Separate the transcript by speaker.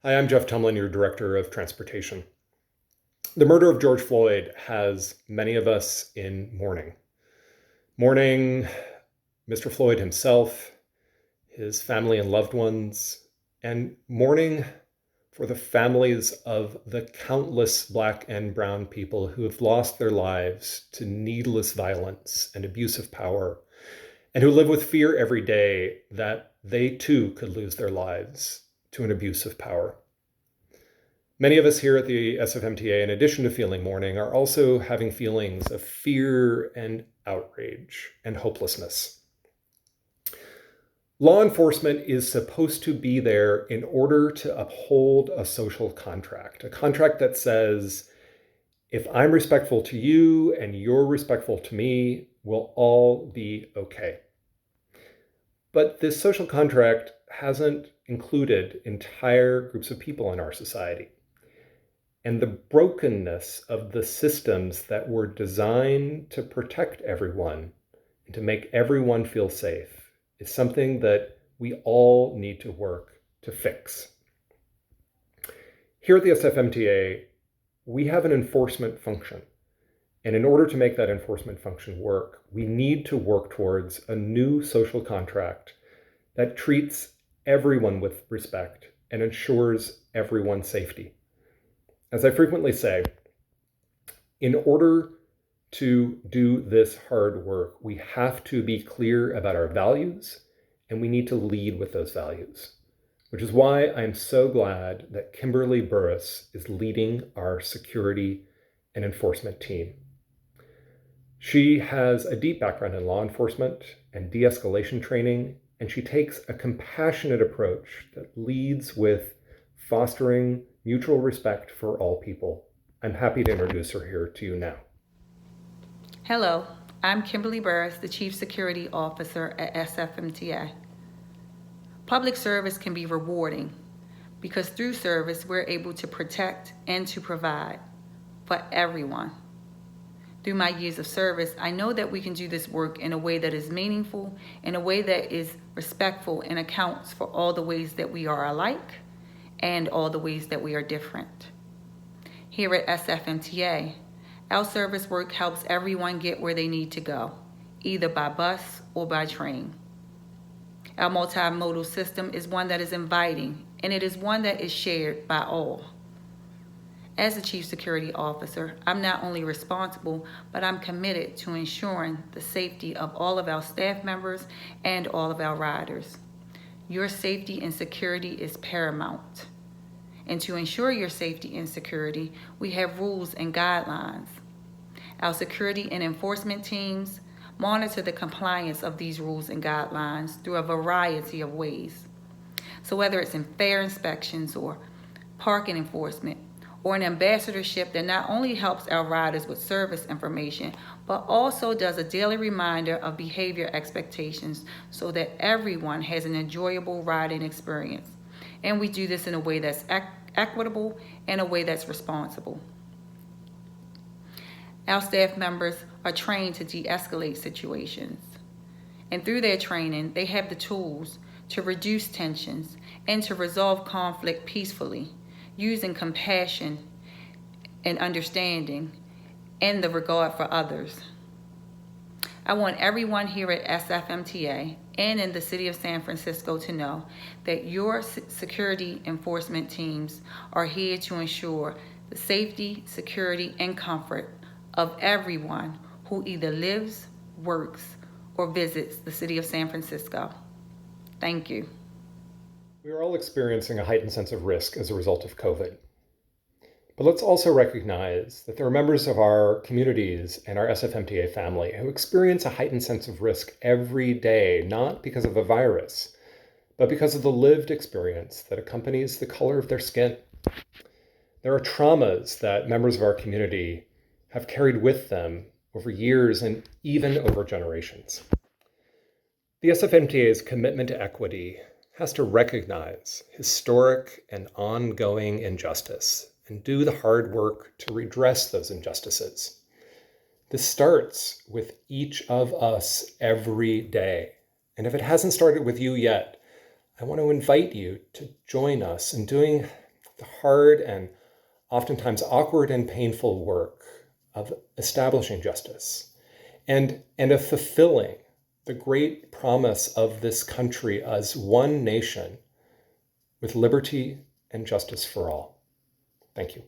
Speaker 1: Hi, I'm Jeff Tumlin, your Director of Transportation. The murder of George Floyd has many of us in mourning. Mourning Mr. Floyd himself, his family and loved ones, and mourning for the families of the countless Black and Brown people who have lost their lives to needless violence and abuse of power, and who live with fear every day that they too could lose their lives to an abuse of power. Many of us here at the SFMTA, in addition to feeling mourning, are also having feelings of fear and outrage and hopelessness. Law enforcement is supposed to be there in order to uphold a social contract, a contract that says, if I'm respectful to you and you're respectful to me, we'll all be okay. But this social contract hasn't included entire groups of people in our society. And the brokenness of the systems that were designed to protect everyone and to make everyone feel safe is something that we all need to work to fix. Here at the SFMTA, we have an enforcement function. And in order to make that enforcement function work, we need to work towards a new social contract that treats everyone with respect and ensures everyone's safety. As I frequently say, in order to do this hard work, we have to be clear about our values, and we need to lead with those values, which is why I'm so glad that Kimberly Burrus is leading our security and enforcement team. She has a deep background in law enforcement and de-escalation training, and she takes a compassionate approach that leads with fostering mutual respect for all people. I'm happy to introduce her here to you now.
Speaker 2: Hello, I'm Kimberly Burrus, the Chief Security Officer at SFMTA. Public service can be rewarding because through service we're able to protect and to provide for everyone. Through my years of service, I know that we can do this work in a way that is meaningful, in a way that is respectful and accounts for all the ways that we are alike and all the ways that we are different. Here at SFMTA, our service work helps everyone get where they need to go, either by bus or by train. Our multimodal system is one that is inviting, and it is one that is shared by all. As a Chief Security Officer, I'm not only responsible, but I'm committed to ensuring the safety of all of our staff members and all of our riders. Your safety and security is paramount. And to ensure your safety and security, we have rules and guidelines. Our security and enforcement teams monitor the compliance of these rules and guidelines through a variety of ways. So whether it's in fare inspections or parking enforcement, or an ambassadorship that not only helps our riders with service information, but also does a daily reminder of behavior expectations so that everyone has an enjoyable riding experience. And we do this in a way that's equitable and a way that's responsible. Our staff members are trained to de-escalate situations. And through their training, they have the tools to reduce tensions and to resolve conflict peacefully, using compassion and understanding and the regard for others. I want everyone here at SFMTA and in the city of San Francisco to know that your security enforcement teams are here to ensure the safety, security, and comfort of everyone who either lives, works, or visits the city of San Francisco. Thank you.
Speaker 1: We are all experiencing a heightened sense of risk as a result of COVID. But let's also recognize that there are members of our communities and our SFMTA family who experience a heightened sense of risk every day, not because of a virus, but because of the lived experience that accompanies the color of their skin. There are traumas that members of our community have carried with them over years and even over generations. The SFMTA's commitment to equity has to recognize historic and ongoing injustice and do the hard work to redress those injustices. This starts with each of us every day. And if it hasn't started with you yet, I want to invite you to join us in doing the hard and oftentimes awkward and painful work of establishing justice and of fulfilling the great promise of this country as one nation with liberty and justice for all. Thank you.